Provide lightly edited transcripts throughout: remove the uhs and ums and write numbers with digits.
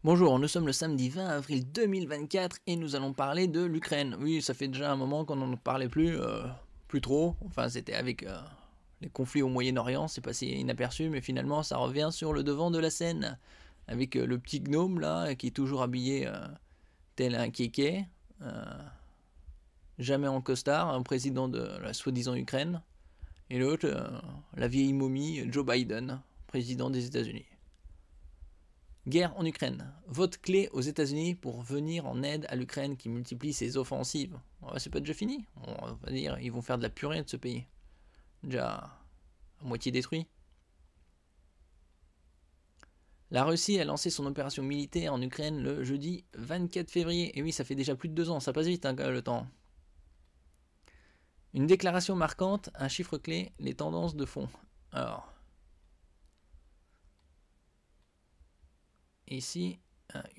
Bonjour, nous sommes le samedi 20 avril 2024 et nous allons parler de l'Ukraine. Oui, ça fait déjà un moment qu'on n'en parlait plus trop. Enfin, c'était avec les conflits au Moyen-Orient, c'est passé inaperçu, mais finalement ça revient sur le devant de la scène. Avec le petit gnome là, qui est toujours habillé tel un kéké, jamais en costard, un président de la soi-disant Ukraine. Et l'autre, la vieille momie, Joe Biden, président des États-Unis. Guerre en Ukraine. Vote clé aux États-Unis pour venir en aide à l'Ukraine qui multiplie ses offensives. Ouais, c'est pas déjà fini. On va dire, ils vont faire de la purée de ce pays. Déjà à moitié détruit. La Russie a lancé son opération militaire en Ukraine le jeudi 24 février. Et oui, ça fait déjà plus de 2 ans, ça passe vite hein, le temps. Une déclaration marquante, un chiffre clé, les tendances de fond. Alors, ici,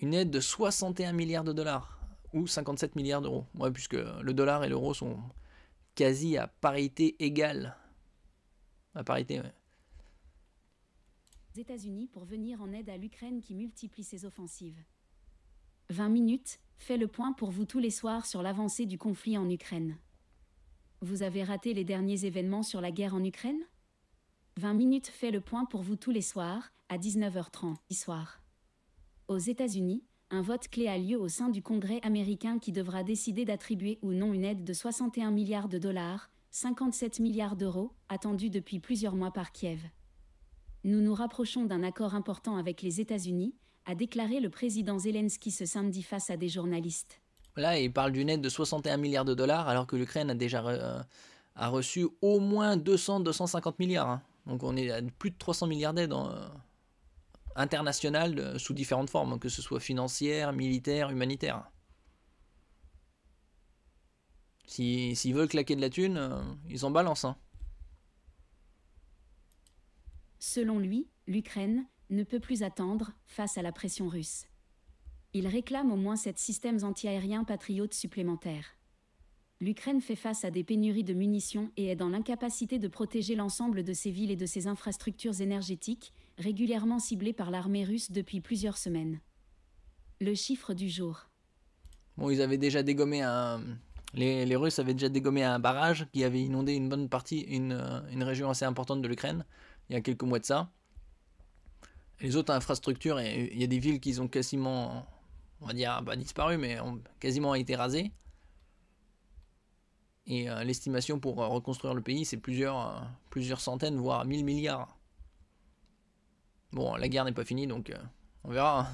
une aide de 61 milliards de dollars ou 57 milliards d'euros. Ouais, puisque le dollar et l'euro sont quasi à parité égale. À parité, ouais. Aux États-Unis pour venir en aide à l'Ukraine qui multiplie ses offensives. 20 minutes, fait le point pour vous tous les soirs sur l'avancée du conflit en Ukraine. Vous avez raté les derniers événements sur la guerre en Ukraine ? 20 minutes fait le point pour vous tous les soirs, à 19h30 soir. Aux États-Unis, un vote clé a lieu au sein du Congrès américain qui devra décider d'attribuer ou non une aide de 61 milliards de dollars, 57 milliards d'euros, attendue depuis plusieurs mois par Kiev. Nous nous rapprochons d'un accord important avec les États-Unis, a déclaré le président Zelensky ce samedi face à des journalistes. Là, il parle d'une aide de 61 milliards de dollars, alors que l'Ukraine a déjà a reçu au moins 200-250 milliards. Hein. Donc on est à plus de 300 milliards d'aides internationales sous différentes formes, que ce soit financière, militaire, humanitaire. S'ils veulent claquer de la thune, ils en balancent. Hein. Selon lui, l'Ukraine ne peut plus attendre face à la pression russe. Il réclame au moins 7 systèmes antiaériens patriotes supplémentaires. L'Ukraine fait face à des pénuries de munitions et est dans l'incapacité de protéger l'ensemble de ses villes et de ses infrastructures énergétiques, régulièrement ciblées par l'armée russe depuis plusieurs semaines. Le chiffre du jour. Bon, ils avaient déjà dégommé les Russes avaient déjà dégommé un barrage qui avait inondé une bonne partie, une région assez importante de l'Ukraine, il y a quelques mois de ça. Les autres infrastructures, il y a des villes qui ont quasiment, on va dire, pas disparu, mais ont quasiment été rasées. Et l'estimation pour reconstruire le pays, c'est plusieurs centaines, voire 1000 milliards. Bon, la guerre n'est pas finie, donc on verra.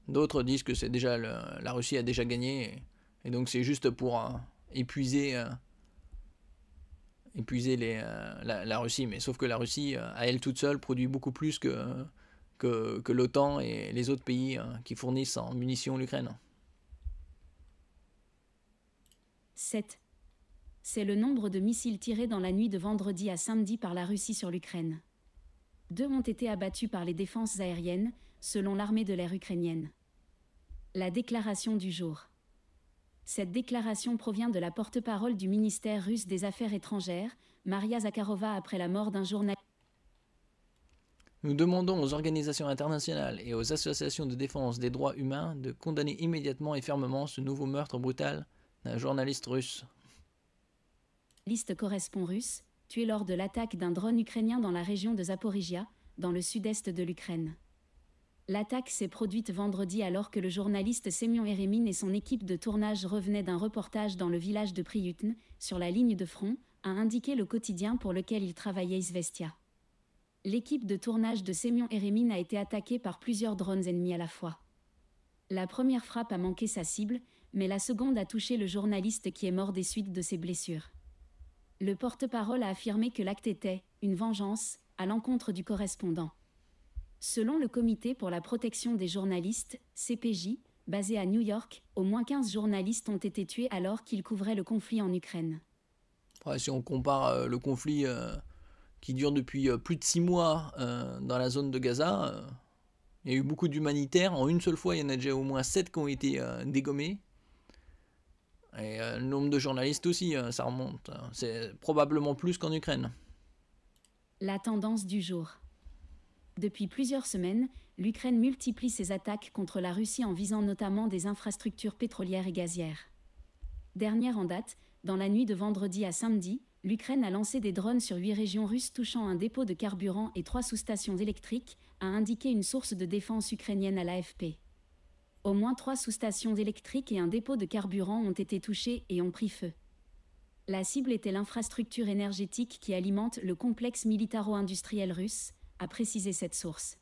D'autres disent que c'est déjà la Russie a déjà gagné, et donc c'est juste pour épuiser la Russie. Mais sauf que la Russie, à elle toute seule, produit beaucoup plus que l'OTAN et les autres pays qui fournissent en munitions l'Ukraine. 7. C'est le nombre de missiles tirés dans la nuit de vendredi à samedi par la Russie sur l'Ukraine. 2 ont été abattus par les défenses aériennes, selon l'armée de l'air ukrainienne. La déclaration du jour. Cette déclaration provient de la porte-parole du ministère russe des Affaires étrangères, Maria Zakharova, après la mort d'un journaliste. Nous demandons aux organisations internationales et aux associations de défense des droits humains de condamner immédiatement et fermement ce nouveau meurtre brutal d'un journaliste russe. Liste correspond russe, tué lors de l'attaque d'un drone ukrainien dans la région de Zaporizhia, dans le sud-est de l'Ukraine. L'attaque s'est produite vendredi alors que le journaliste Semyon Eremin et son équipe de tournage revenaient d'un reportage dans le village de Priutne, sur la ligne de front, a indiqué le quotidien pour lequel il travaillait Izvestia. L'équipe de tournage de Semyon Eremin a été attaquée par plusieurs drones ennemis à la fois. La première frappe a manqué sa cible, mais la seconde a touché le journaliste qui est mort des suites de ses blessures. Le porte-parole a affirmé que l'acte était une vengeance à l'encontre du correspondant. Selon le Comité pour la protection des journalistes, CPJ, basé à New York, au moins 15 journalistes ont été tués alors qu'ils couvraient le conflit en Ukraine. Ouais, si on compare le conflit qui dure depuis plus de 6 mois dans la zone de Gaza, il y a eu beaucoup d'humanitaires. En une seule fois, il y en a déjà au moins 7 qui ont été dégommés. Et le nombre de journalistes aussi, ça remonte. C'est probablement plus qu'en Ukraine. La tendance du jour. Depuis plusieurs semaines, l'Ukraine multiplie ses attaques contre la Russie en visant notamment des infrastructures pétrolières et gazières. Dernière en date, dans la nuit de vendredi à samedi, l'Ukraine a lancé des drones sur 8 régions russes touchant un dépôt de carburant et 3 sous-stations électriques, a indiqué une source de défense ukrainienne à l'AFP. Au moins 3 sous-stations électriques et un dépôt de carburant ont été touchés et ont pris feu. La cible était l'infrastructure énergétique qui alimente le complexe militaro-industriel russe, a précisé cette source.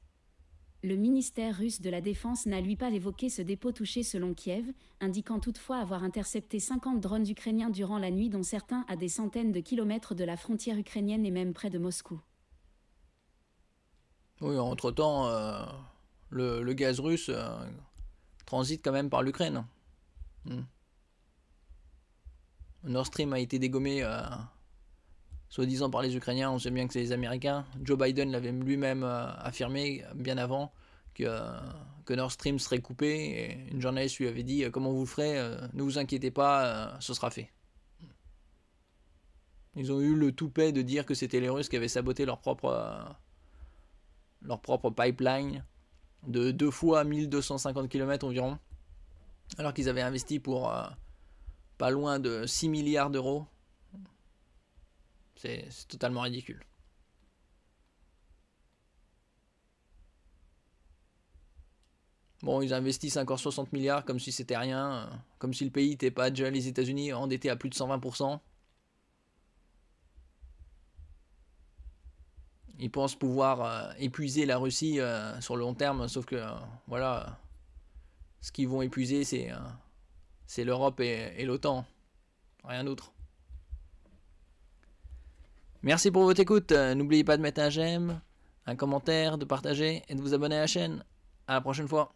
Le ministère russe de la Défense n'a lui pas évoqué ce dépôt touché selon Kiev, indiquant toutefois avoir intercepté 50 drones ukrainiens durant la nuit dont certains à des centaines de kilomètres de la frontière ukrainienne et même près de Moscou. Oui, entre-temps, le gaz russe transite quand même par l'Ukraine. Nord Stream a été dégommé, soi-disant par les Ukrainiens, on sait bien que c'est les Américains. Joe Biden l'avait lui-même affirmé bien avant que Nord Stream serait coupé. Et une journaliste lui avait dit comment vous le ferez, ne vous inquiétez pas, ce sera fait. Ils ont eu le toupet de dire que c'était les Russes qui avaient saboté leur propre pipeline de 2 fois 1250 km environ, alors qu'ils avaient investi pour pas loin de 6 milliards d'euros. C'est totalement ridicule. Bon, ils investissent encore 60 milliards comme si c'était rien, comme si le pays n'était pas déjà les États-Unis endettés à plus de 120%. Ils pensent pouvoir épuiser la Russie sur le long terme, sauf que voilà, ce qu'ils vont épuiser, c'est l'Europe et l'OTAN, rien d'autre. Merci pour votre écoute. N'oubliez pas de mettre un j'aime, un commentaire, de partager et de vous abonner à la chaîne. À la prochaine fois.